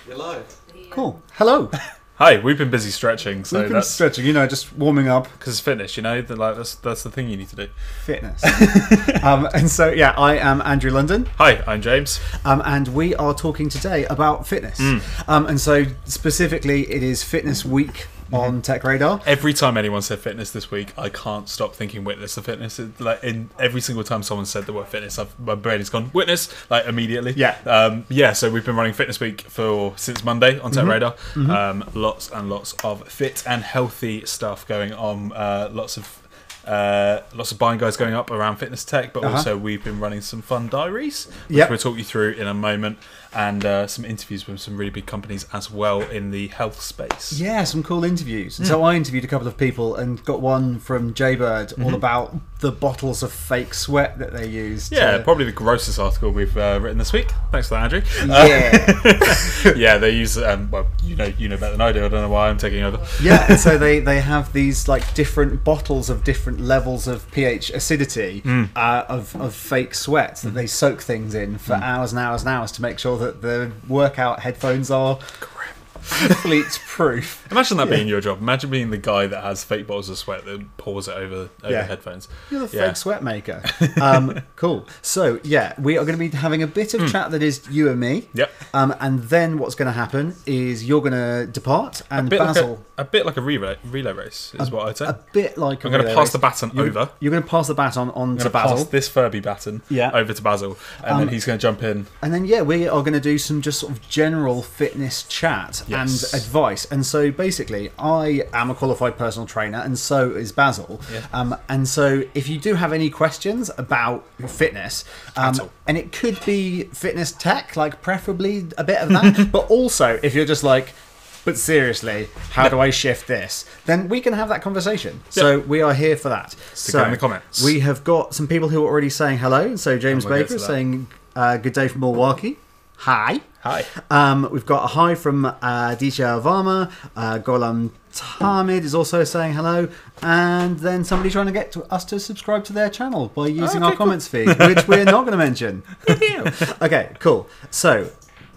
You're live. Cool. Hello. Hi, we've been busy stretching, so We've been that's stretching, just warming up. because it's fitness, that's the thing you need to do. Fitness. And so, I am Andrew London. Hi, I'm James. And we are talking today about fitness. And so, specifically, it is Fitness Week on TechRadar. Every time anyone said fitness this week, I can't stop thinking witness of fitness. In every single time someone said the word fitness, my brain has gone witness immediately. So we've been running Fitness Week since Monday on TechRadar. Lots and lots of fit and healthy stuff going on. Lots of buying guides going up around fitness tech, but also we've been running some fun diaries, which we'll talk you through in a moment, and some interviews with some really big companies as well in the health space. Yeah, some cool interviews. So I interviewed a couple of people and got one from Jaybird all about the bottles of fake sweat that they use. Probably the grossest article we've written this week. Thanks for that, Andrew. They use you know better than I do. I don't know why I'm taking over. And so they have these like different bottles of different levels of pH acidity of fake sweat that they soak things in for hours and hours and hours to make sure that the workout headphones are fleet proof. Imagine that being your job. Imagine being the guy that has fake bottles of sweat that pours it over headphones. You're the fake sweat maker. Cool. So we are going to be having a bit of chat that is you and me. And then what's going to happen is you're going to depart, and Basil. A bit like a relay race is what I'd say. A bit like I'm going to pass the baton over. You're going to pass the baton on to Basil. Pass this Furby baton over to Basil, and then he's going to jump in. And then we are going to do some just sort of general fitness chat and advice. And so basically, I am a qualified personal trainer, and so is Basil. And so if you do have any questions about fitness, and it could be fitness tech, like preferably a bit of that, but also if you're just like, but seriously, how do I shift this? Then we can have that conversation. So we are here for that. Stick it in the comments. We have got some people who are already saying hello. So James Baker is saying good day from Milwaukee. Hi. We've got a hi from DJ Alvama. Golam Tamid is also saying hello. And then somebody trying to get us to subscribe to their channel by using our comments feed, which we're not going to mention. Okay, cool. So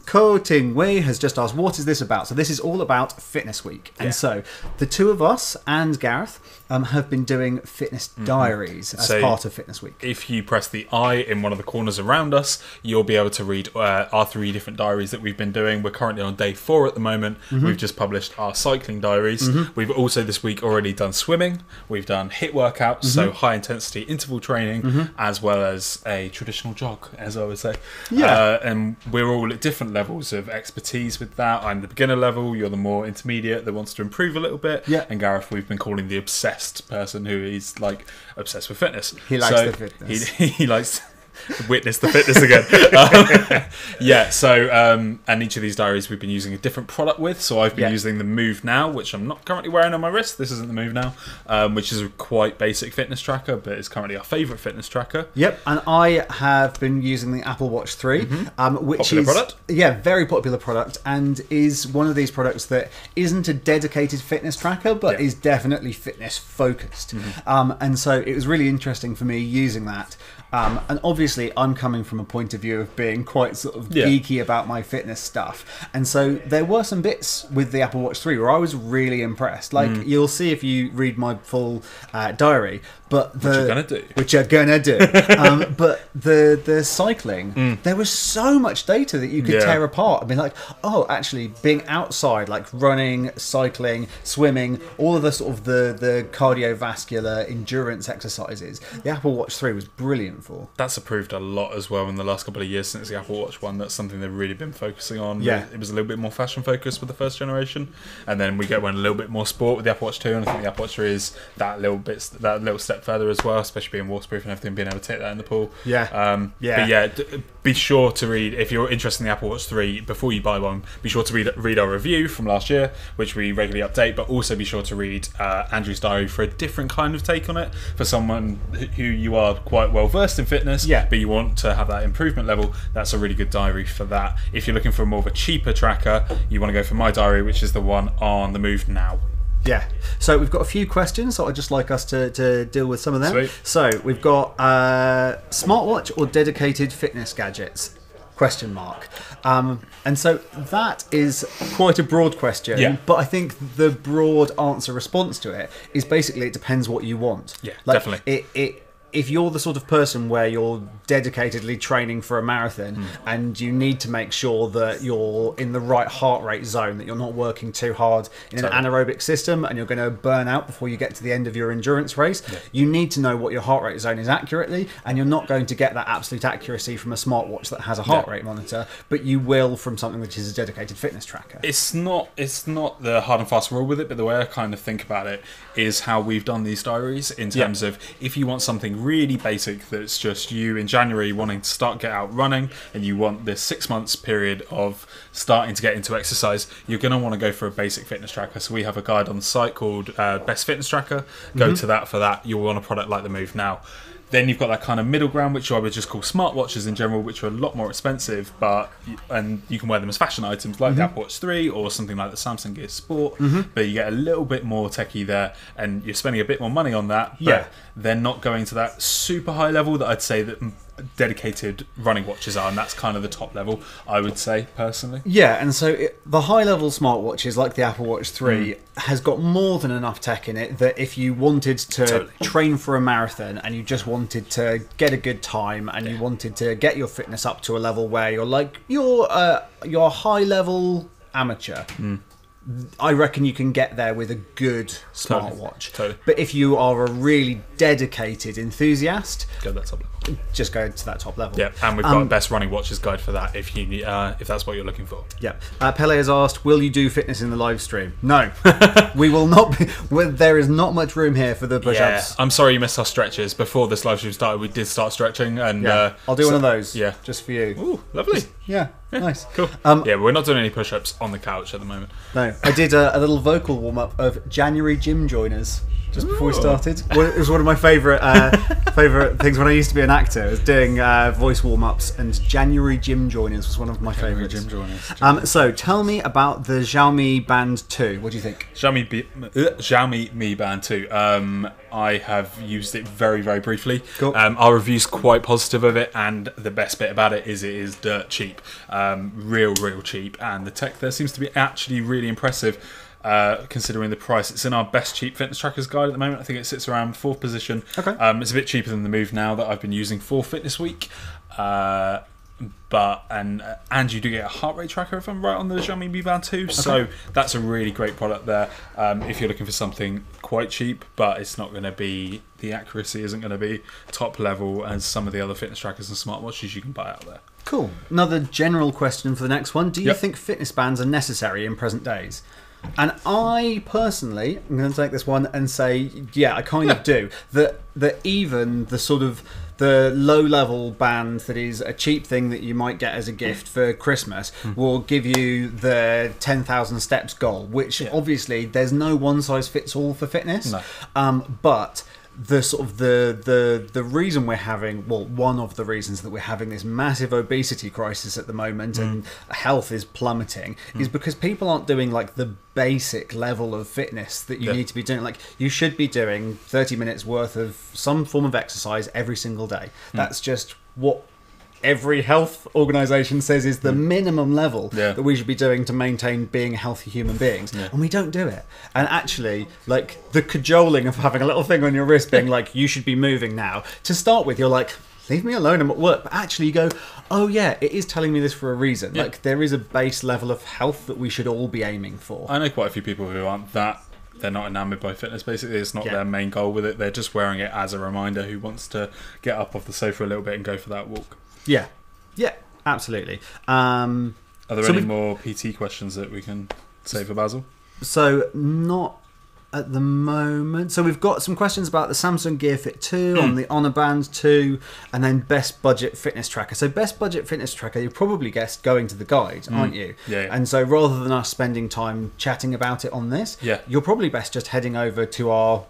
Ko Ting Wei has just asked, what is this about? So this is all about Fitness Week. And so the two of us and Gareth have been doing fitness diaries as part of Fitness Week. If you press the I in one of the corners around us, you'll be able to read our 3 different diaries that we've been doing. We're currently on day 4 at the moment. We've just published our cycling diaries. We've also this week already done swimming. We've done HIIT workouts, so high intensity interval training, as well as a traditional jog, as I would say. And we're all at different levels of expertise with that. I'm the beginner level, you're the more intermediate that wants to improve a little bit. And Gareth, we've been calling the obsessed person, who is like obsessed with fitness. He likes the fitness. He likes witness the fitness again. And each of these diaries we've been using a different product with. So I've been using the Move Now, which I'm not currently wearing on my wrist. This isn't the Move Now, which is a quite basic fitness tracker, but it's currently our favourite fitness tracker. And I have been using the Apple Watch 3, which popular is product. Very popular product, and is one of these products that isn't a dedicated fitness tracker, but is definitely fitness focused. And so it was really interesting for me using that. And obviously, I'm coming from a point of view of being quite sort of geeky about my fitness stuff. And so there were some bits with the Apple Watch 3 where I was really impressed. Like, you'll see if you read my full diary. But which you're gonna do. But the cycling, there was so much data that you could tear apart. I mean, like, actually, being outside, like running, cycling, swimming, all of the sort of the cardiovascular endurance exercises, the Apple Watch 3 was brilliant for. That's improved a lot as well in the last couple of years since the Apple Watch 1. That's something they've really been focusing on. It was a little bit more fashion focused with the first generation, and then we went a little bit more sport with the Apple Watch 2, and I think the Apple Watch 3 is that little step further as well, especially being waterproof and everything, being able to take that in the pool. But be sure to read, if you're interested in the Apple Watch 3 before you buy one, be sure to read our review from last year, which we regularly update, but also be sure to read Andrew's diary for a different kind of take on it, for someone who you are quite well versed in fitness, but you want to have that improvement level. That's a really good diary for that. If you're looking for more of a cheaper tracker, you want to go for my diary, which is the one on the Move Now. So we've got a few questions, so I'd just like us to deal with some of them. Sweet. So we've got smartwatch or dedicated fitness gadgets? Question mark. And so that is quite a broad question, Yeah. but I think the broad answer response to it is basically it depends what you want. Yeah, like, definitely. If you're the sort of person where you're dedicatedly training for a marathon and you need to make sure that you're in the right heart rate zone, that you're not working too hard in an anaerobic system and you're going to burn out before you get to the end of your endurance race, you need to know what your heart rate zone is accurately, and you're not going to get that absolute accuracy from a smartwatch that has a heart rate monitor, but you will from something which is a dedicated fitness tracker. It's not the hard and fast rule with it, but the way I kind of think about it is how we've done these diaries in terms of if you want something really basic that's just you in January wanting to get out running, and you want this 6 months period of starting to get into exercise, you're going to want to go for a basic fitness tracker. So we have a guide on the site called Best Fitness Tracker. Go to that for that. You'll want a product like the Move Now. Then you've got that kind of middle ground, which I would just call smartwatches in general, which are a lot more expensive, and you can wear them as fashion items like the Apple Watch 3 or something like the Samsung Gear Sport, but you get a little bit more techie there, and you're spending a bit more money on that, but they're not going to that super high level that I'd say that dedicated running watches are, and that's kind of the top level, I would say, personally. Yeah, and so the high-level smartwatches like the Apple Watch 3 has got more than enough tech in it that if you wanted to train for a marathon and you just wanted to get a good time and you wanted to get your fitness up to a level where you're a high-level amateur, I reckon you can get there with a good smartwatch. Totally. But if you are a really dedicated enthusiast, Go to that top level. just go to that top level. Yeah, and we've got a best running watches guide for that if you need, if that's what you're looking for. Yeah. Pele has asked, will you do fitness in the live stream? No. We will not be. There is not much room here for the push-ups. I'm sorry you missed our stretches. Before this live stream started, we did start stretching. And I'll do one of those. Yeah. Just for you. Ooh, lovely. Yeah. Nice. Cool. Yeah, but we're not doing any push-ups on the couch at the moment. No. I did a little vocal warm-up of January gym joiners just before we started. It was one of my favourite things when I used to be an actor. I was doing voice warm-ups, and January gym joiners was one of my favourites. Gym joiners. So tell me about the Xiaomi Band 2. What do you think? Xiaomi Mi Band 2. I have used it very, very briefly. Cool. Our review's quite positive of it, and the best bit about it is dirt cheap. Real cheap, and the tech there seems to be actually really impressive. Considering the price. It's in our best cheap fitness trackers guide at the moment. I think it sits around 4th position. Okay. It's a bit cheaper than the Move Now that I've been using for Fitness Week. And you do get a heart rate tracker if I'm right on the Xiaomi Mi Band 2. Okay. So that's a really great product there. If you're looking for something quite cheap, but it's not going to be, the accuracy isn't going to be top level as some of the other fitness trackers and smartwatches you can buy out there. Cool. Another general question for the next one. Do you think fitness bands are necessary in present days? And I personally, I'm going to take this one and say, yeah, I kind of do. That even the sort of the low-level band that is a cheap thing that you might get as a gift for Christmas will give you the 10,000 steps goal, which obviously there's no one-size-fits-all for fitness. No. But the sort of the reason we're having, well, one of the reasons that we're having this massive obesity crisis at the moment and health is plummeting is because people aren't doing like the basic level of fitness that you need to be doing. Like, you should be doing 30 minutes worth of some form of exercise every single day. That's just what every health organisation says is the minimum level that we should be doing to maintain being healthy human beings, and we don't do it. And actually, like, the cajoling of having a little thing on your wrist being like, you should be moving now, to start with, you're like, leave me alone, I'm at work. But actually you go, oh yeah, it is telling me this for a reason. Like, there is a base level of health that we should all be aiming for. I know quite a few people who aren't that. They're not enamoured by fitness, basically. It's not their main goal with it. They're just wearing it as a reminder who wants to get up off the sofa a little bit and go for that walk. Yeah, absolutely. Are there any more PT questions that we can say for Basil? So, not at the moment. So we've got some questions about the Samsung Gear Fit 2, on the Honor Band 2, and then best budget fitness tracker. So best budget fitness tracker, you probably guessed going to the guide, aren't you? Yeah. And so rather than us spending time chatting about it on this, you're probably best just heading over to our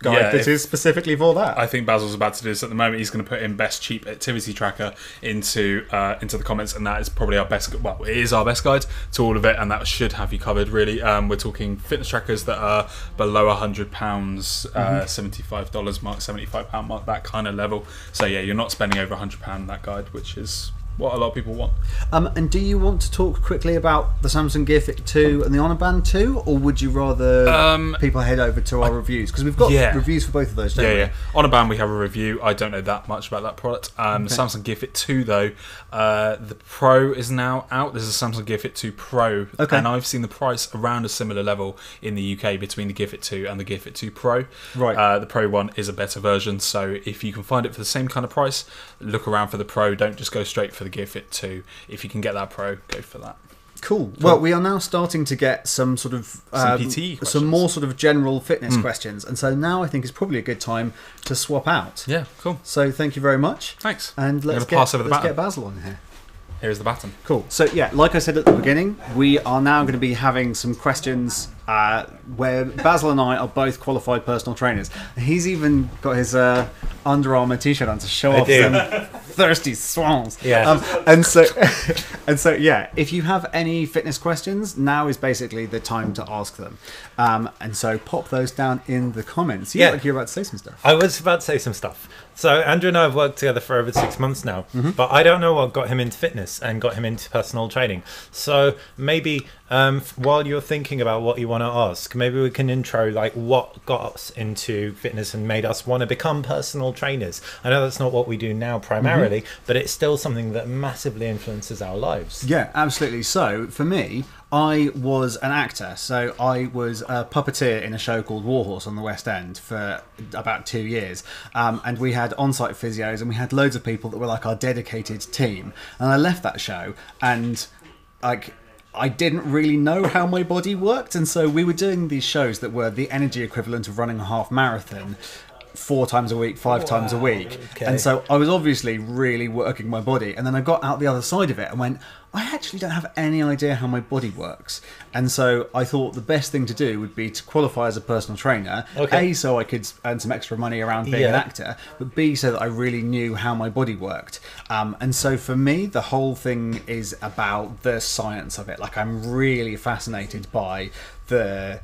guide that is specifically for that. I think Basil's about to do this at the moment. He's going to put in best cheap activity tracker into the comments, and that is probably our best. Well, it is our best guide to all of it, and that should have you covered. Really, we're talking fitness trackers that are below £100, $75 mark, £75 mark, that kind of level. So yeah, you're not spending over £100 in that guide, which is what a lot of people want. And do you want to talk quickly about the Samsung Gear Fit 2 and the Honor Band 2, or would you rather people head over to our reviews? Because we've got reviews for both of those, don't we? Honor Band, we have a review. I don't know that much about that product. Samsung Gear Fit 2, though, the Pro is now out. There's a Samsung Gear Fit 2 Pro, and I've seen the price around a similar level in the UK between the Gear Fit 2 and the Gear Fit 2 Pro. Right. The Pro one is a better version, so if you can find it for the same kind of price, look around for the Pro. Don't just go straight for the Gear Fit 2. If you can get that Pro, go for that. Cool. Well, we are now starting to get some sort of some more sort of general fitness questions, and so now I think is probably a good time to swap out. Yeah, cool. So thank you very much. Thanks. And let's get Basil on here. Here's the baton. Cool. So yeah, like I said at the beginning, we are now going to be having some questions where Basil and I are both qualified personal trainers. He's even got his Under Armour t-shirt on to show off some thirsty swans. Yeah. And so yeah, if you have any fitness questions, now is basically the time to ask them. And so pop those down in the comments. Like you're about to say some stuff. I was about to say some stuff. So Andrew and I have worked together for over 6 months now, but I don't know what got him into fitness and got him into personal training. So maybe while you're thinking about what you want to ask, maybe we can intro like what got us into fitness and made us want to become personal trainers. I know that's not what we do now primarily, but it's still something that massively influences our lives. Yeah, absolutely. So for me, I was an actor, so I was a puppeteer in a show called Warhorse on the West End for about 2 years, and we had on-site physios and we had loads of people that were like our dedicated team, and I left that show and I didn't really know how my body worked, and so we were doing these shows that were the energy equivalent of running a half marathon 4 times a week, 5 times a week. And so I was obviously really working my body, and then I got out the other side of it and went, I actually don't have any idea how my body works. And so I thought the best thing to do would be to qualify as a personal trainer, A, so I could earn some extra money around being an actor, but B, so that I really knew how my body worked. And so for me, the whole thing is about the science of it. Like, I'm really fascinated by the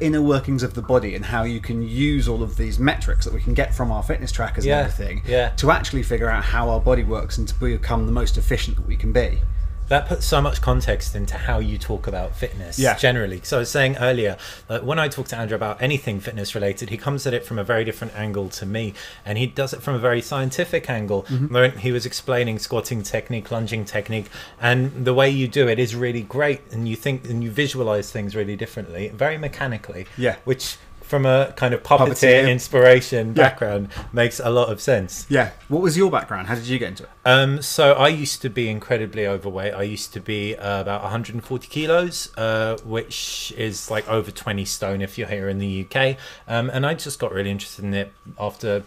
inner workings of the body and how you can use all of these metrics that we can get from our fitness trackers and everything to actually figure out how our body works and to become the most efficient that we can be. That puts so much context into how you talk about fitness generally. So I was saying earlier that when I talk to Andrew about anything fitness related, he comes at it from a very different angle to me, and he does it from a very scientific angle. When he was explaining squatting technique, lunging technique, and the way you do it is really great, and you think and you visualize things really differently, very mechanically, which from a kind of puppeteer inspiration background makes a lot of sense. Yeah. What was your background? How did you get into it? So I used to be incredibly overweight. I used to be about 140 kilos, which is like over 20 stone if you're here in the UK. And I just got really interested in it after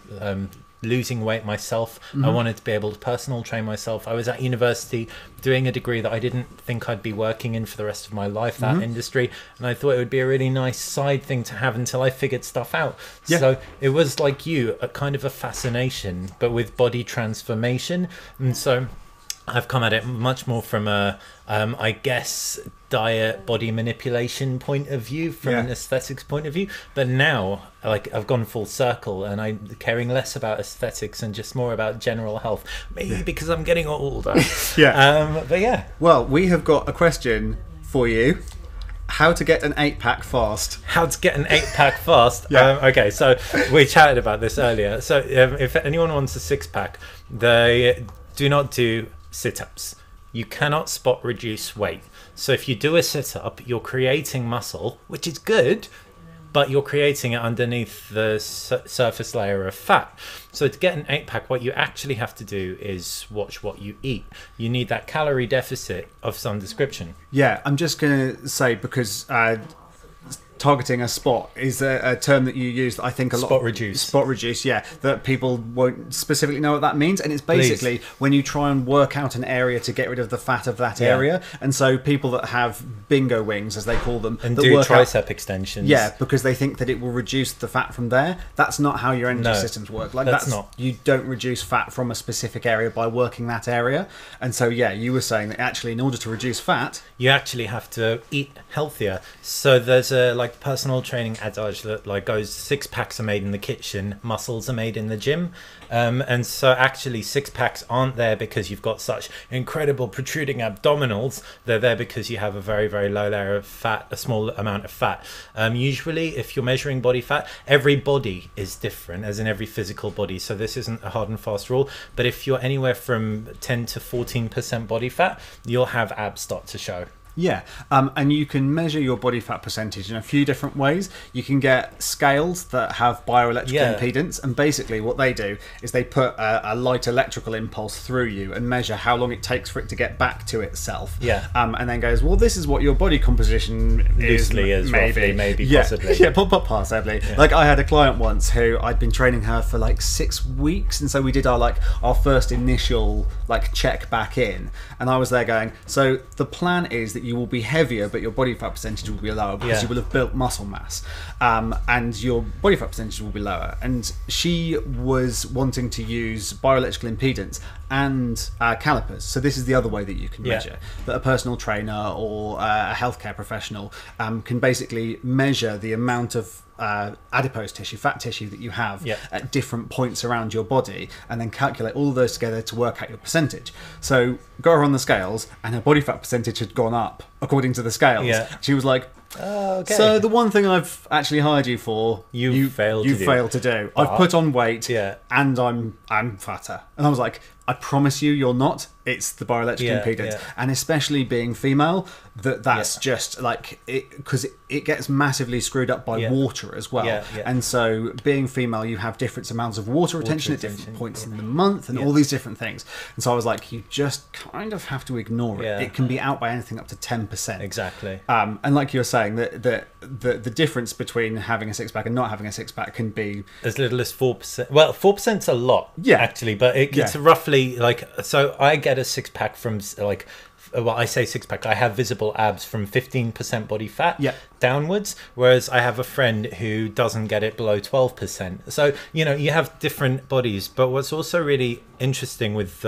losing weight myself. I wanted to be able to personal train myself. I was at university doing a degree that I didn't think I'd be working in for the rest of my life, that industry, and I thought it would be a really nice side thing to have until I figured stuff out. So it was like you, a kind of a fascination but with body transformation. And so I've come at it much more from a I guess diet, body manipulation point of view, from an aesthetics point of view. But now, like, I've gone full circle and I'm caring less about aesthetics and just more about general health. Maybe because I'm getting older. But yeah. Well, we have got a question for you. How to get an 8-pack fast. How to get an 8-pack fast. Okay, so we chatted about this earlier. So if anyone wants a 6-pack, they do not do sit-ups. You cannot spot reduce weight. So if you do a sit-up, you're creating muscle, which is good, but you're creating it underneath the surface layer of fat. So to get an 8-pack, what you actually have to do is watch what you eat. You need that calorie deficit of some description. Yeah, I'm just going to say, because targeting a spot is a term that you use that I think a lot. Spot reduce, yeah, that people won't specifically know what that means, and it's basically when you try and work out an area to get rid of the fat of that area. And so people that have bingo wings, as they call them, and that do work tricep extensions, because they think that it will reduce the fat from there. That's not how your energy systems work. Like, that's not. You don't reduce fat from a specific area by working that area. And so you were saying that actually in order to reduce fat, you actually have to eat healthier. So there's a like personal training adage that like goes, six packs are made in the kitchen, muscles are made in the gym. And so actually 6-packs aren't there because you've got such incredible protruding abdominals. They're there because you have a very, very low layer of fat, a small amount of fat. Usually if you're measuring body fat, every body is different, as in every physical body. So this isn't a hard and fast rule, but if you're anywhere from 10 to 14% body fat, you'll have abs start to show. Yeah, and you can measure your body fat percentage in a few different ways. You can get scales that have bioelectrical impedance, and basically what they do is they put a light electrical impulse through you and measure how long it takes for it to get back to itself. Yeah. And then goes, well, this is what your body composition loosely is, maybe, possibly. Yeah, possibly. Yeah. Like I had a client once who I'd been training her for like 6 weeks, and so we did our first initial like check back in, and I was there going, so the plan is that you will be heavier, but your body fat percentage will be lower because you will have built muscle mass, and your body fat percentage will be lower. And she was wanting to use bioelectrical impedance and calipers. So this is the other way that you can measure that a personal trainer or a healthcare professional can basically measure the amount of adipose tissue, fat tissue that you have at different points around your body, and then calculate all of those together to work out your percentage. So got her on the scales, and her body fat percentage had gone up according to the scales. She was like, okay. So the one thing I've actually hired you for, you failed to do. I've put on weight, and I'm fatter. And I was like, I promise you're not. It's the bioelectric impedance, and especially being female, that's just like it, because it gets massively screwed up by water as well. And so being female, you have different amounts of water retention at different points in the month, and all these different things. And so I was like, you just kind of have to ignore it. It can be out by anything up to 10%. Exactly. And like you were saying, that the difference between having a 6-pack and not having a 6-pack can be as little as 4%. Well, 4%'s a lot, actually, but it's roughly like, so I get a 6-pack from like, well, I say 6-pack, I have visible abs from 15% body fat downwards, whereas I have a friend who doesn't get it below 12%. So, you know, you have different bodies, but what's also really interesting with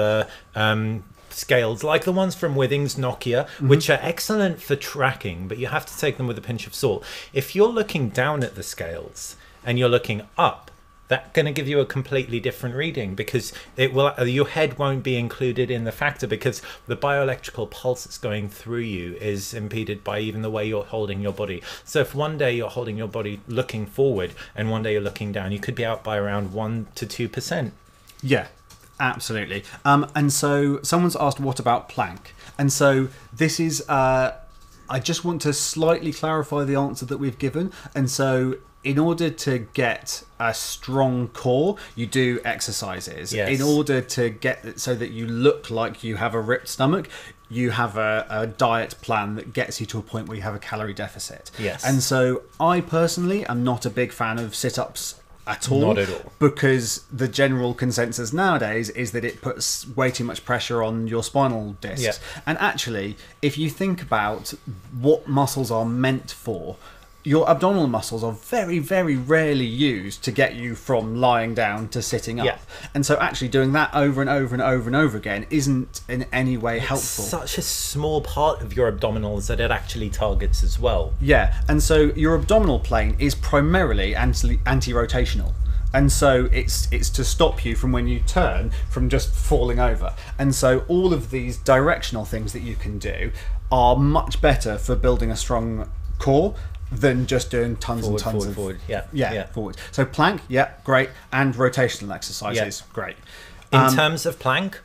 scales like the ones from Withings, Nokia, which are excellent for tracking, but you have to take them with a pinch of salt. If you're looking down at the scales and you're looking up, that's going to give you a completely different reading, because it will, your head won't be included in the factor, because the bioelectrical pulse that's going through you is impeded by even the way you're holding your body. So if one day you're holding your body looking forward and one day you're looking down, you could be out by around 1 to 2%. Yeah. Absolutely. And so someone's asked, what about plank? And so this is, I just want to slightly clarify the answer that we've given. And so in order to get a strong core, you do exercises. Yes. In order to get it so that you look like you have a ripped stomach, you have a diet plan that gets you to a point where you have a calorie deficit. Yes. And so I personally am not a big fan of sit-ups at all. Not at all. Because the general consensus nowadays is that it puts way too much pressure on your spinal discs. And actually, if you think about what muscles are meant for, your abdominal muscles are very, very rarely used to get you from lying down to sitting up. And so actually doing that over and over and over and over again isn't in any way helpful. Such a small part of your abdominals that it actually targets as well. And so your abdominal plane is primarily anti-rotational. And so it's to stop you from when you turn from just falling over. And so all of these directional things that you can do are much better for building a strong core than just doing tons and tons of forward. Forward. So plank, great, and rotational exercises, great. In terms of plank,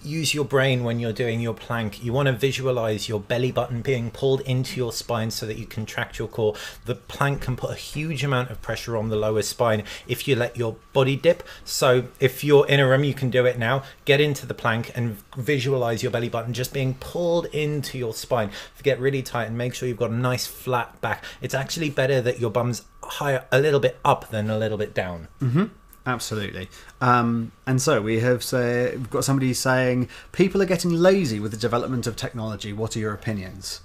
use your brain when you're doing your plank. You want to visualize your belly button being pulled into your spine so that you contract your core. The plank can put a huge amount of pressure on the lower spine if you let your body dip. So if you're in a room, you can do it now. Get into the plank and visualize your belly button just being pulled into your spine. Get really tight and make sure you've got a nice flat back. It's actually better that your bum's higher, a little bit up than a little bit down. Absolutely. And so we've got somebody saying people are getting lazy with the development of technology. What are your opinions?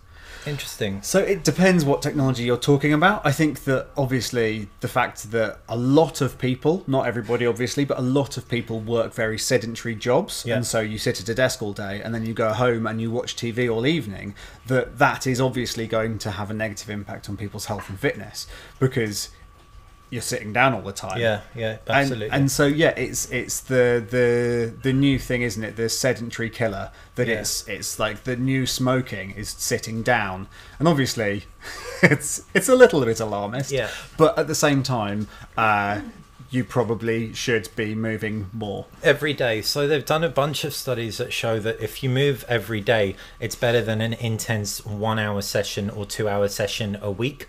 Interesting. So it depends what technology you're talking about. I think that obviously the fact that a lot of people, not everybody obviously, but a lot of people work very sedentary jobs. Yeah. And so you sit at a desk all day and then you go home and you watch TV all evening, that is obviously going to have a negative impact on people's health and fitness because you're sitting down all the time. Yeah, absolutely. And so it's the new thing, isn't it? The sedentary killer. That it's like the new smoking is sitting down, and obviously, it's a little bit alarmist. Yeah. But at the same time, you probably should be moving more every day. So they've done a bunch of studies that show that if you move every day, it's better than an intense 1 hour session or 2 hour session a week,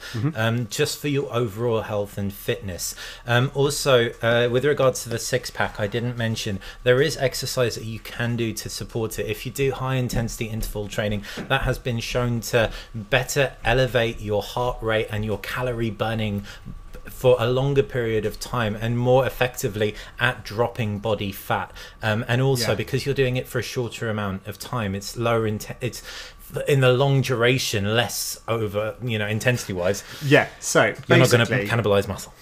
just for your overall health and fitness. Also, with regards to the six pack, I didn't mention there is exercise that you can do to support it. If you do high intensity interval training, that has been shown to better elevate your heart rate and your calorie burning for a longer period of time and more effectively at dropping body fat, and also because you're doing it for a shorter amount of time, it's lower it's in the long duration, less over, intensity wise. So you're not going to cannibalize muscle.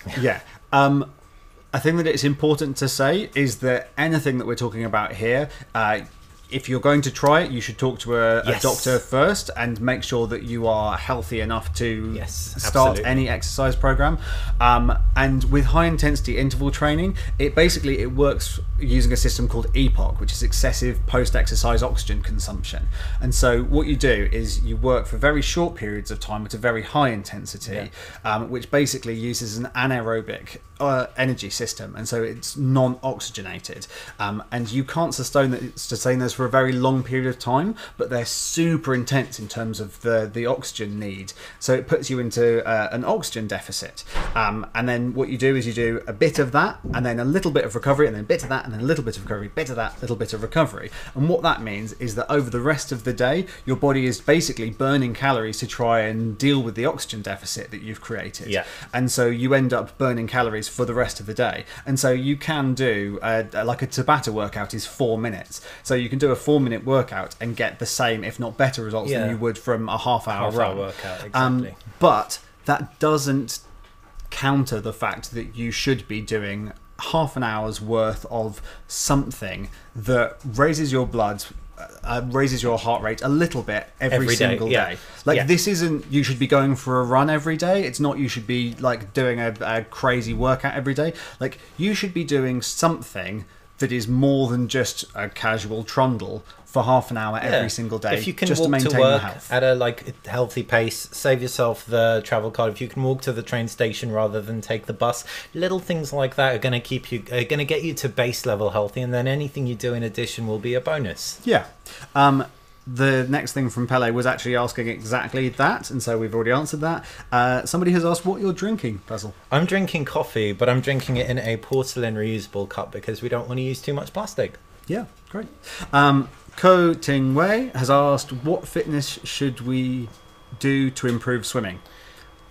I think that it's important to say is that anything that we're talking about here, if you're going to try it, you should talk to a doctor first and make sure that you are healthy enough to start any exercise program. And with high intensity interval training, it works using a system called EPOC, which is excessive post-exercise oxygen consumption. And so what you do is you work for very short periods of time at a very high intensity, which basically uses an anaerobic energy system, and so it's non-oxygenated, and you can't sustain those for a very long period of time, but they're super intense in terms of the oxygen need, so it puts you into an oxygen deficit, and then what you do is you do a bit of that and then a little bit of recovery and then a bit of that and then a little bit of recovery, bit of that, little bit of recovery. And what that means is that over the rest of the day your body is basically burning calories to try and deal with the oxygen deficit that you've created, and so you end up burning calories for the rest of the day. And so you can do like a Tabata workout is 4 minutes, so you can do a 4-minute workout and get the same if not better results than you would from a half-hour run workout. Exactly. But that doesn't counter the fact that you should be doing half an hour's worth of something that raises your blood, raises your heart rate a little bit every single day. This isn't you should be going for a run every day. It's not you should be like doing a crazy workout every day. Like you should be doing something that is more than just a casual trundle for half an hour every single day. If you can just walk to maintain to work your health at a healthy pace, save yourself the travel card. If you can walk to the train station rather than take the bus, little things like that are going to get you to base level healthy, and then anything you do in addition will be a bonus. The next thing from Pele was actually asking exactly that, and so we've already answered that. Somebody has asked what you're drinking, Basil. I'm drinking coffee, but I'm drinking it in a porcelain reusable cup because we don't want to use too much plastic. Yeah, great. Ko Ting Wei has asked, what fitness should we do to improve swimming?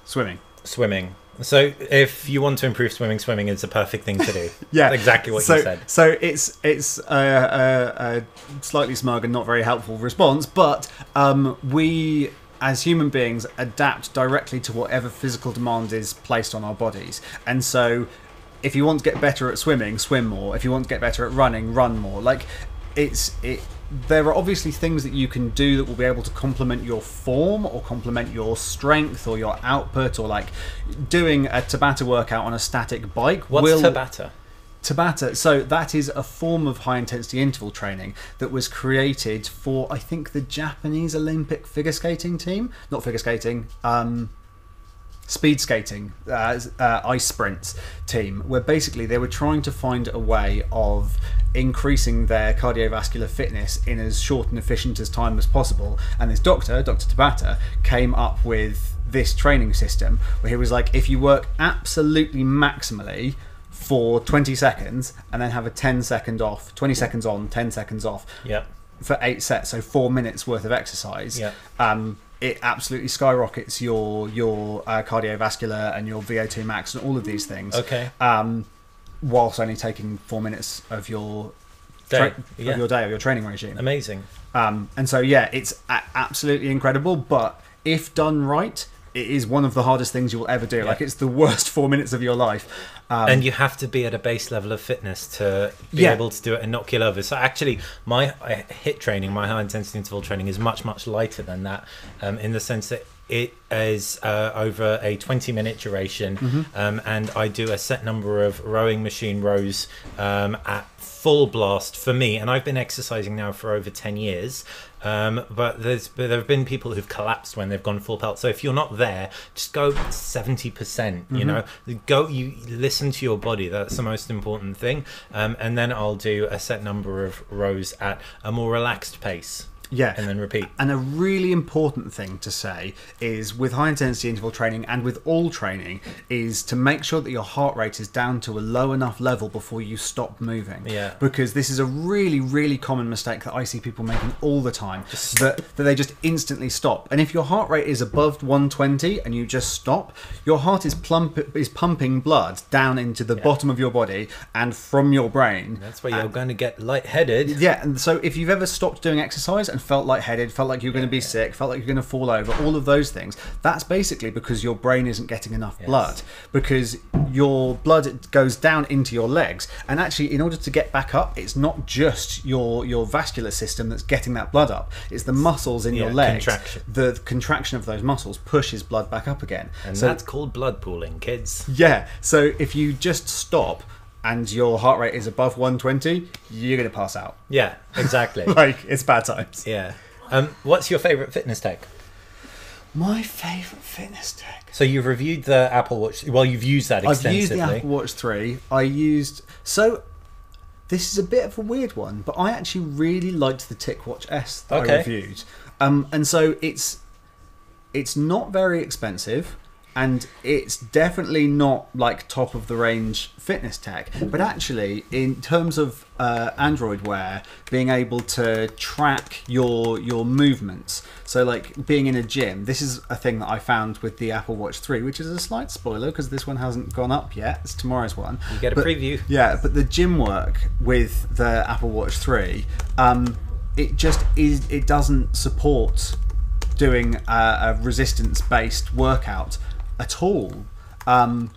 Swimming. So if you want to improve swimming is the perfect thing to do. Exactly what you said. So it's a slightly smug and not very helpful response, but we as human beings adapt directly to whatever physical demand is placed on our bodies. And so if you want to get better at swimming, swim more. If you want to get better at running, run more. There are obviously things that you can do that will be able to complement your form or complement your strength or your output, or like doing a Tabata workout on a static bike. What's Tabata? Tabata, so that is a form of high intensity interval training that was created for, I think, the Japanese Olympic figure skating team. Not figure skating, speed skating, ice sprints team, where basically they were trying to find a way of increasing their cardiovascular fitness in as short and efficient as time as possible. And this Dr. Tabata, came up with this training system where he was like, if you work absolutely maximally for 20 seconds and then have a 10-second off, 20 seconds on, 10 seconds off, for 8 sets, so 4 minutes worth of exercise, it absolutely skyrockets your cardiovascular and your VO2 max and all of these things. Whilst only taking 4 minutes of your day, of your training regime. Amazing. And so it's absolutely incredible, but if done right, it is one of the hardest things you will ever do. Yeah. Like, it's the worst 4 minutes of your life. And you have to be at a base level of fitness to be able to do it and not kill over. So actually, my HIIT training, my high intensity interval training, is much, much lighter than that, in the sense that it is over a 20-minute duration, and I do a set number of rowing machine rows at full blast for me, and I've been exercising now for over 10 years. But there have been people who've collapsed when they've gone full pelt. So if you're not there, just go 70%. You know, you listen to your body. That's the most important thing. And then I'll do a set number of rows at a more relaxed pace. Yeah. And then repeat. And a really important thing to say is, with high intensity interval training and with all training, is to make sure that your heart rate is down to a low enough level before you stop moving. Yeah. Because this is a really, really common mistake that I see people making all the time, that they just instantly stop. And if your heart rate is above 120 and you just stop, your heart is pumping blood down into the bottom of your body and from your brain. That's where you're going to get lightheaded. Yeah, and so if you've ever stopped doing exercise and felt lightheaded, felt like you're going to be sick, felt like you're going to fall over, all of those things, that's basically because your brain isn't getting enough blood, because your blood goes down into your legs, and actually in order to get back up, it's not just your vascular system that's getting that blood up, it's the muscles in your legs. The contraction of those muscles pushes blood back up again, and so that's called blood pooling, kids. Yeah, so if you just stop and your heart rate is above 120, you're going to pass out. Yeah, exactly. Like, it's bad times. Yeah. What's your favourite fitness tech? My favourite fitness tech? So you've reviewed the Apple Watch. Well, you've used that extensively. I've used the Apple Watch 3. So this is a bit of a weird one, but I actually really liked the TicWatch S that I reviewed. And so it's not very expensive, and it's definitely not like top of the range fitness tech, but actually in terms of Android Wear, being able to track your movements, so like being in a gym, this is a thing that I found with the Apple Watch 3, which is a slight spoiler because this one hasn't gone up yet, it's tomorrow's one. You get a preview. Yeah, but the gym work with the Apple Watch 3, it doesn't support doing a resistance based workout at all, and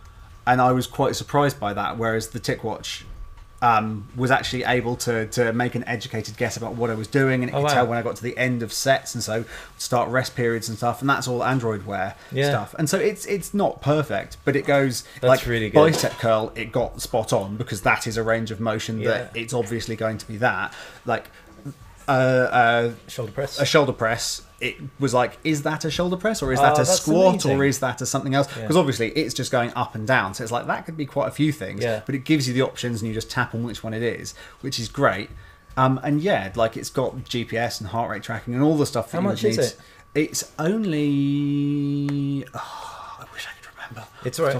I was quite surprised by that, whereas the TicWatch was actually able to make an educated guess about what I was doing, and it could tell when I got to the end of sets, and so start rest periods and stuff, and that's all Android Wear stuff. And so it's not perfect, but it goes, that's like really good. Bicep curl, it got spot on, because that is a range of motion that it's obviously going to be that. Like shoulder press. A shoulder press, it was like, is that a shoulder press, or is that a squat, or is that a something else? Because obviously it's just going up and down, so it's like that could be quite a few things, but it gives you the options and you just tap on which one it is, which is great. And yeah, like it's got GPS and heart rate tracking and all the stuff that How much is it? It's only I wish I could remember. It's all right.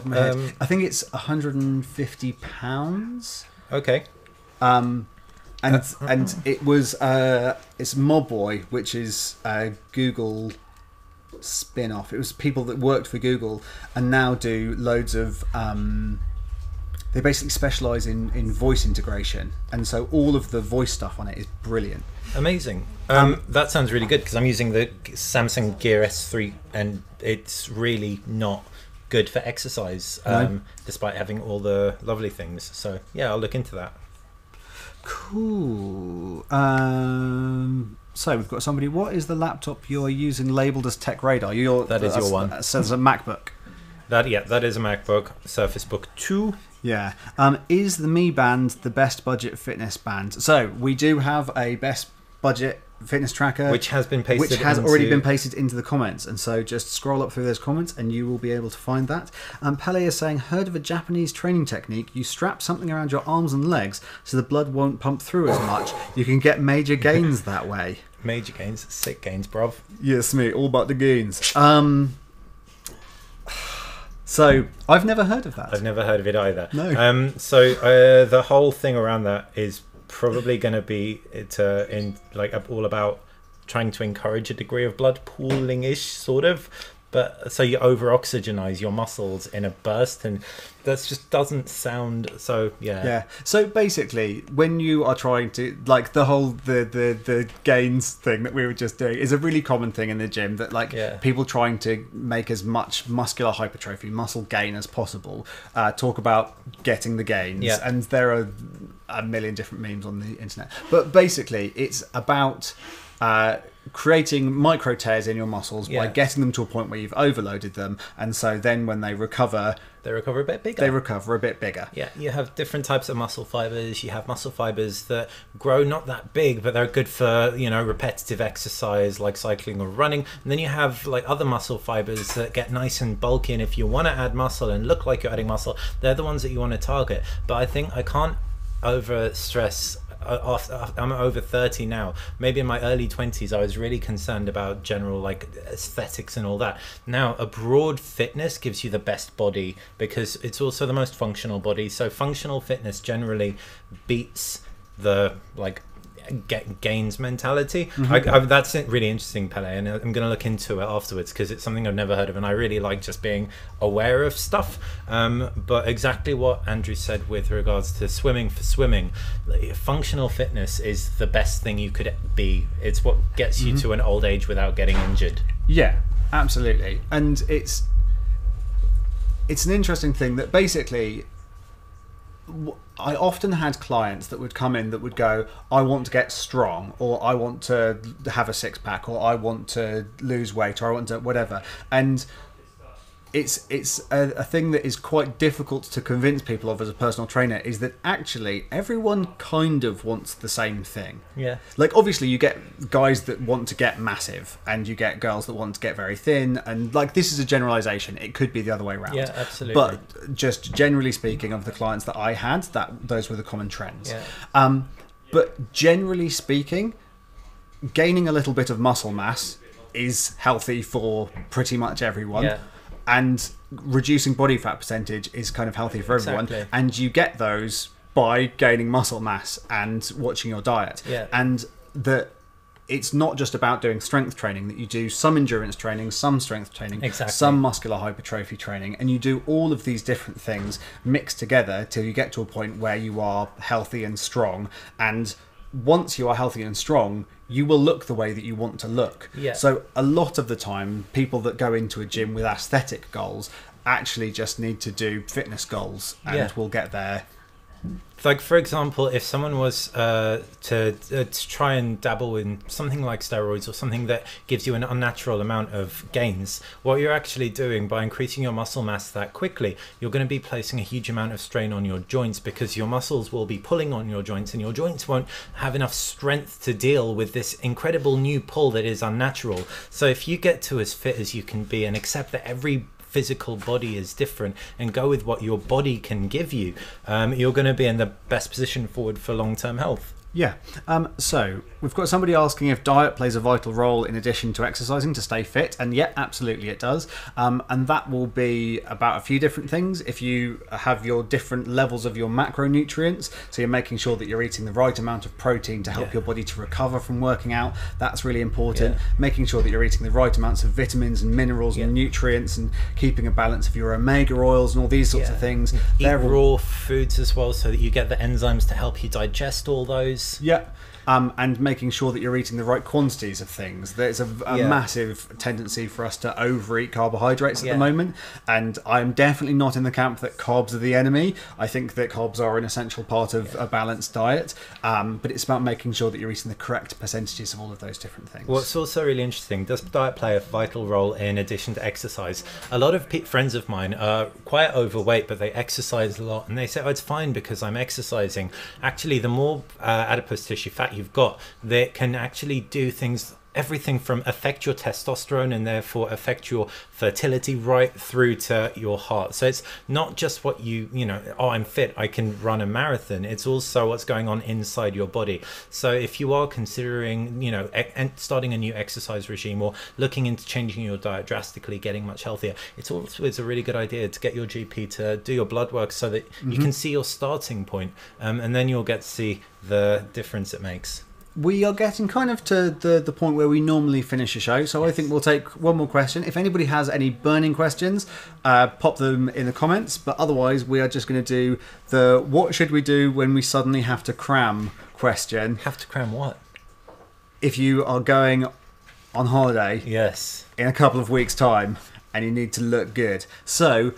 I think it's £150. Okay. And it was it's Mobboy, which is a Google spin-off. It was people that worked for Google and now do loads of they basically specialise in voice integration, and so all of the voice stuff on it is brilliant. Amazing. That sounds really good, because I'm using the Samsung Gear S3 and it's really not good for exercise, despite having all the lovely things. So yeah, I'll look into that. Cool. So we've got somebody. What is the laptop you're using labelled as TechRadar? That is your one. That says a MacBook. That is a MacBook, Surface Book 2. Yeah. Is the Mi Band the best budget fitness band? So we do have a best budget fitness tracker, which has already been pasted into the comments, and so just scroll up through those comments and you will be able to find that. Pele is saying, heard of a Japanese training technique, you strap something around your arms and legs so the blood won't pump through as much, you can get major gains that way. Major gains, sick gains, bruv. Yes, mate, all about the gains. So I've never heard of that. I've never heard of it either. No. So the whole thing around that is probably going to be all about trying to encourage a degree of blood pooling-ish, sort of. But so you over oxygenize your muscles in a burst, and that just doesn't sound so. Yeah. So basically, when you are trying to, like, the whole the gains thing that we were just doing is a really common thing in the gym, that like people trying to make as much muscular hypertrophy, muscle gain as possible, talk about getting the gains, and there are a million different memes on the internet. But basically, it's about creating micro tears in your muscles by getting them to a point where you've overloaded them, and so then when they recover a bit bigger. They recover a bit bigger. Yeah, you have different types of muscle fibers. You have muscle fibers that grow not that big, but they're good for, you know, repetitive exercise like cycling or running. And then you have like other muscle fibers that get nice and bulky, and if you want to add muscle and look like you're adding muscle, they're the ones that you want to target. But I think I can't over stress. I'm over 30 now. Maybe in my early 20s I was really concerned about general like aesthetics and all that. Now a broad fitness gives you the best body because it's also the most functional body. So functional fitness generally beats the like gains mentality. That's really interesting, Pele, and I'm going to look into it afterwards because it's something I've never heard of, and I really like just being aware of stuff. But exactly what Andrew said with regards to swimming, for swimming, functional fitness is the best thing you could be. It's what gets you to an old age without getting injured. Yeah, absolutely. And it's an interesting thing that basically I often had clients that would come in that would go, I want to get strong, or I want to have a six-pack, or I want to lose weight, or I want to whatever. And it's a thing that is quite difficult to convince people of as a personal trainer, is that actually everyone kind of wants the same thing. Yeah. Like, obviously you get guys that want to get massive, and you get girls that want to get very thin, and like, this is a generalization. It could be the other way around. Yeah, absolutely. But just generally speaking, of the clients that I had, those were the common trends. Yeah. But generally speaking, gaining a little bit of muscle mass is healthy for pretty much everyone. Yeah. And reducing body fat percentage is kind of healthy for everyone. Exactly. And you get those by gaining muscle mass and watching your diet. Yeah. And that it's not just about doing strength training, that you do some endurance training, some strength training, some muscular hypertrophy training, and you do all of these different things mixed together till you get to a point where you are healthy and strong. And once you are healthy and strong, you will look the way that you want to look. Yeah. So a lot of the time, people that go into a gym with aesthetic goals actually just need to do fitness goals, and will get there. Like, for example, if someone was to try and dabble in something like steroids or something that gives you an unnatural amount of gains, what you're actually doing by increasing your muscle mass that quickly, you're going to be placing a huge amount of strain on your joints, because your muscles will be pulling on your joints, and your joints won't have enough strength to deal with this incredible new pull that is unnatural. So if you get to as fit as you can be and accept that every physical body is different and go with what your body can give you, you're going to be in the best position forward for long-term health. Yeah. So we've got somebody asking if diet plays a vital role in addition to exercising to stay fit, and yeah, absolutely it does. And that will be about a few different things. If you have your different levels of your macronutrients, so you're making sure that you're eating the right amount of protein to help your body to recover from working out, that's really important. Making sure that you're eating the right amounts of vitamins and minerals and nutrients, and keeping a balance of your omega oils and all these sorts of things. Eat raw foods as well, so that you get the enzymes to help you digest all those. Yeah. And making sure that you're eating the right quantities of things. There's a massive tendency for us to overeat carbohydrates at the moment, and I'm definitely not in the camp that carbs are the enemy. I think that carbs are an essential part of a balanced diet, but it's about making sure that you're eating the correct percentages of all of those different things. What's also really interesting, does diet play a vital role in addition to exercise? A lot of friends of mine are quite overweight, but they exercise a lot, and they say, oh, it's fine because I'm exercising. Actually, the more adipose tissue fat you've got, that can actually do things, everything from affect your testosterone and therefore affect your fertility right through to your heart. So it's not just what you know, oh, I'm fit, I can run a marathon. It's also what's going on inside your body. So if you are considering, you know, starting a new exercise regime or looking into changing your diet drastically, getting much healthier, it's a really good idea to get your GP to do your blood work so that you can see your starting point, and then you'll get to see the difference it makes. we are getting kind of to the point where we normally finish a show, so I think we'll take one more question. If anybody has any burning questions, pop them in the comments, but otherwise we are just going to do the what should we do when we suddenly have to cram question. Have to cram what? If you are going on holiday in a couple of weeks' time and you need to look good. So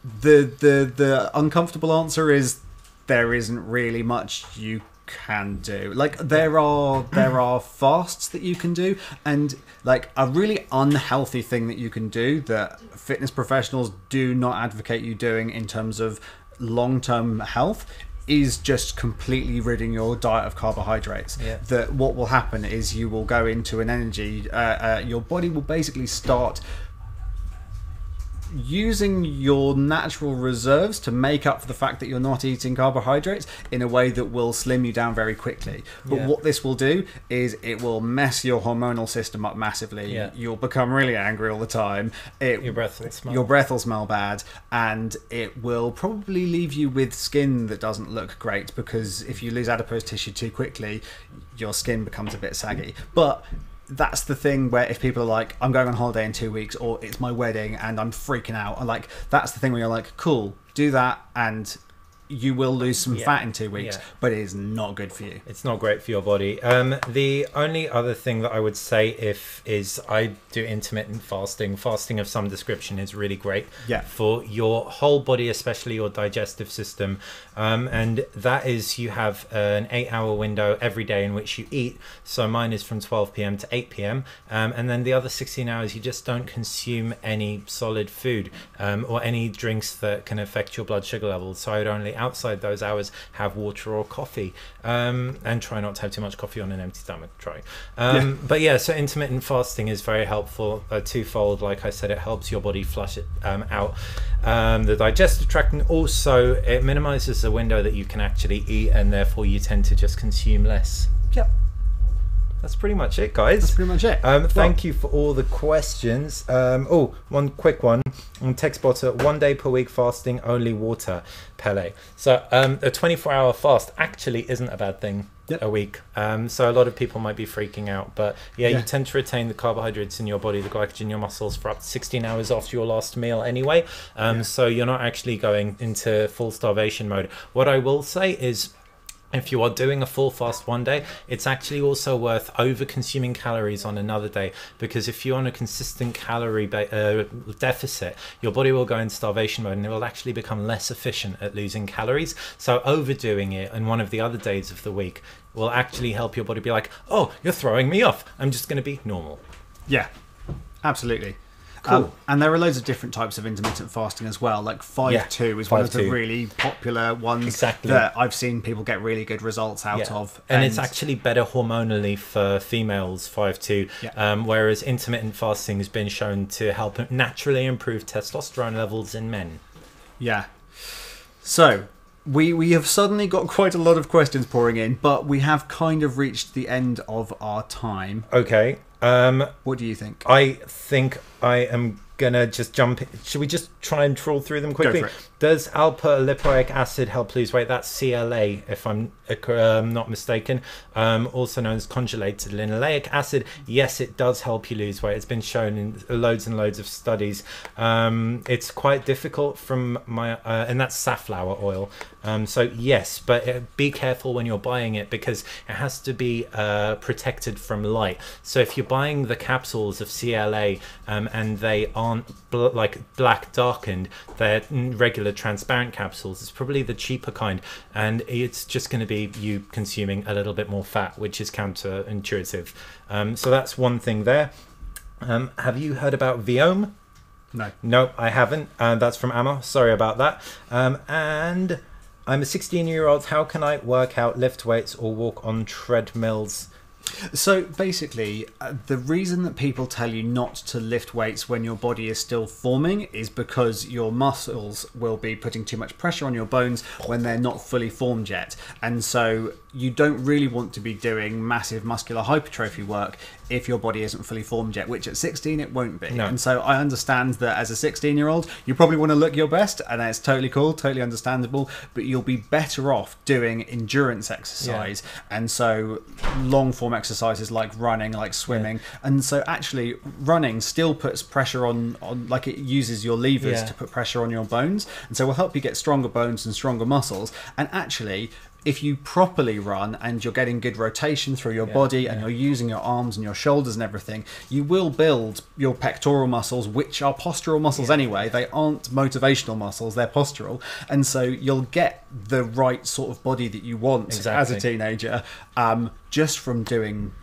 the uncomfortable answer is there isn't really much you can do. Like there are fasts that you can do, and like a really unhealthy thing that you can do that fitness professionals do not advocate you doing in terms of long-term health is just completely ridding your diet of carbohydrates. That what will happen is you will go into an energy your body will basically start using your natural reserves to make up for the fact that you're not eating carbohydrates in a way that will slim you down very quickly. But what this will do is it will mess your hormonal system up massively. You'll become really angry all the time. Your breath will smell bad, and it will probably leave you with skin that doesn't look great, because if you lose adipose tissue too quickly, your skin becomes a bit saggy. But that's the thing where if people are like, I'm going on holiday in 2 weeks, or it's my wedding and I'm freaking out, and like that's the thing where you're like, cool, do that and you will lose some fat in 2 weeks, but it is not good for you. It's not great for your body. The only other thing that I would say is I do intermittent fasting. Fasting of some description is really great for your whole body, especially your digestive system. And that is, you have an 8-hour window every day in which you eat. So mine is from 12 p.m. to 8 p.m. And then the other 16 hours, you just don't consume any solid food or any drinks that can affect your blood sugar levels. So I would only outside those hours have water or coffee, and try not to have too much coffee on an empty stomach. But yeah, so intermittent fasting is very helpful, twofold. Like I said, it helps your body flush it out the digestive tract, and also it minimizes the window that you can actually eat, and therefore you tend to just consume less. That's pretty much it, guys. That's pretty much it. Thank you for all the questions. Oh, one quick one on TechSpotter. 1 day per week fasting, only water, Pele. So a 24-hour fast actually isn't a bad thing a week. So a lot of people might be freaking out. But you tend to retain the carbohydrates in your body, the glycogen in your muscles for up to 16 hours after your last meal anyway. So you're not actually going into full starvation mode. What I will say is, if you are doing a full fast 1 day, it's actually also worth over consuming calories on another day, because if you're on a consistent calorie deficit, your body will go into starvation mode and it will actually become less efficient at losing calories. So overdoing it on one of the other days of the week will actually help your body be like, oh, you're throwing me off, I'm just going to be normal. Yeah, absolutely. Cool. And there are loads of different types of intermittent fasting as well. Like 5-2 is one of the really popular ones that I've seen people get really good results out of. And it's actually better hormonally for females, 5-2, whereas intermittent fasting has been shown to help naturally improve testosterone levels in men. Yeah. So we have suddenly got quite a lot of questions pouring in, but we have kind of reached the end of our time. Okay. What do you think? I think I am gonna just jump in. Should we just try and trawl through them quickly? Go for it. Does Alper lipoic acid help lose weight? That's CLA, if I'm not mistaken, also known as conjugated linoleic acid. Yes, it does help you lose weight. It's been shown in loads and loads of studies. It's quite difficult from my and that's safflower oil. So yes, but be careful when you're buying it, because it has to be protected from light. So if you're buying the capsules of CLA and they aren't black darkened, they're regular transparent capsules, it's probably the cheaper kind, and it's just going to be you consuming a little bit more fat, which is counterintuitive. So that's one thing there. Have you heard about Viome? No, I haven't. That's from Amma. Sorry about that. And I'm a 16-year-old. How can I work out, lift weights, or walk on treadmills? So basically, the reason that people tell you not to lift weights when your body is still forming is because your muscles will be putting too much pressure on your bones when they're not fully formed yet. And so you don't really want to be doing massive muscular hypertrophy work if your body isn't fully formed yet, which at 16 it won't be. No. And so I understand that as a 16-year-old, you probably want to look your best, and that's totally cool, totally understandable, but you'll be better off doing endurance exercise. And so long form exercises like running, like swimming. And so actually running still puts pressure on like it uses your levers to put pressure on your bones. And so will help you get stronger bones and stronger muscles. And actually, if you properly run and you're getting good rotation through your body and you're using your arms and your shoulders and everything, you will build your pectoral muscles, which are postural muscles anyway. They aren't motivational muscles, they're postural. And so you'll get the right sort of body that you want as a teenager just from doing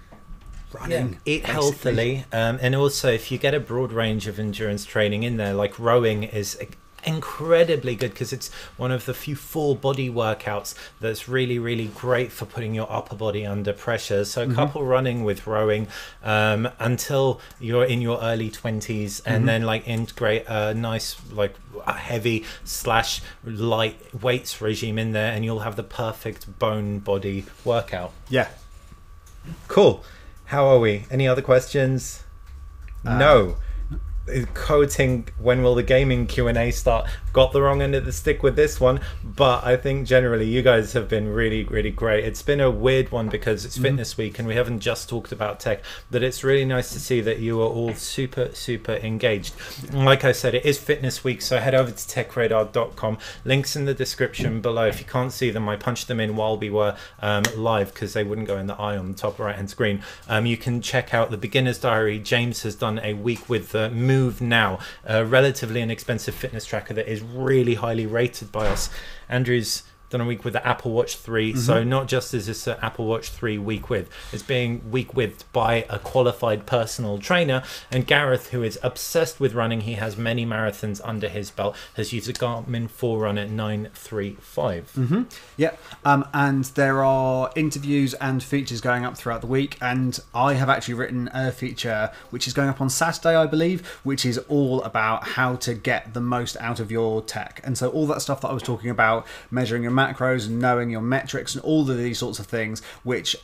running. Eat healthily. And also, if you get a broad range of endurance training in there, like rowing is incredibly good because it's one of the few full body workouts that's really, really great for putting your upper body under pressure. So couple running with rowing until you're in your early 20s, and then like integrate a nice like heavy / light weights regime in there, and you'll have the perfect bone body workout. Cool. How are we? Any other questions? No. Quoting when will the gaming Q&A start, got the wrong end of the stick with this one, but I think generally you guys have been really, really great. It's been a weird one because it's fitness week and we haven't just talked about tech, but it's really nice to see that you are all super, super engaged. Like I said, it is fitness week, so head over to TechRadar.com. Links in the description below. If you can't see them, I punched them in while we were live because they wouldn't go in the eye on the top right hand screen. You can check out the beginner's diary. James has done a week with the Move Now, a relatively inexpensive fitness tracker that is really highly rated by us. Andrew's done a week with the Apple Watch 3, so not just is this an Apple Watch 3 week with, it's being week with by a qualified personal trainer. And Gareth, who is obsessed with running, he has many marathons under his belt, has used a Garmin Forerunner 935. And there are interviews and features going up throughout the week, and I have actually written a feature which is going up on Saturday, I believe, which is all about how to get the most out of your tech. And so all that stuff that I was talking about, measuring your macros and knowing your metrics and all of these sorts of things, which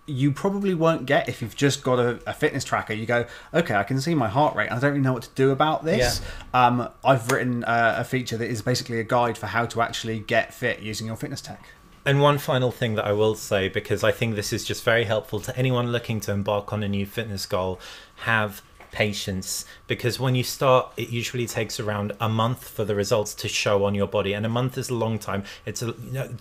you probably won't get if you've just got a fitness tracker. You go, okay, I can see my heart rate, I don't really know what to do about this. I've written a feature that is basically a guide for how to actually get fit using your fitness tech. And one final thing that I will say, because I think this is just very helpful to anyone looking to embark on a new fitness goal, have patience, because when you start, it usually takes around a month for the results to show on your body, and a month is a long time. It's a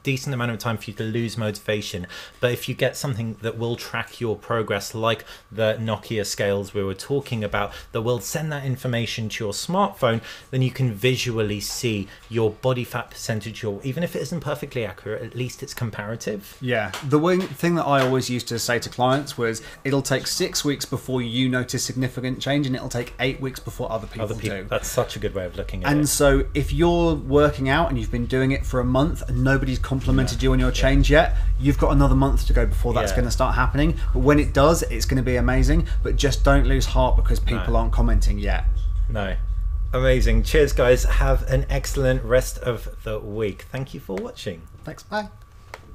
decent amount of time for you to lose motivation. But if you get something that will track your progress, like the Nokia scales we were talking about, that will send that information to your smartphone, then you can visually see your body fat percentage, or even if it isn't perfectly accurate, at least it's comparative. The one thing that I always used to say to clients was, it'll take 6 weeks before you notice significant change, and it'll take 8 weeks before other people do. That's such a good way of looking at it. And so if you're working out and you've been doing it for a month and nobody's complimented you on your change yet, you've got another month to go before that's going to start happening. But when it does, it's going to be amazing. But just don't lose heart because people aren't commenting yet. Amazing. Cheers, guys. Have an excellent rest of the week. Thank you for watching. Thanks. Bye.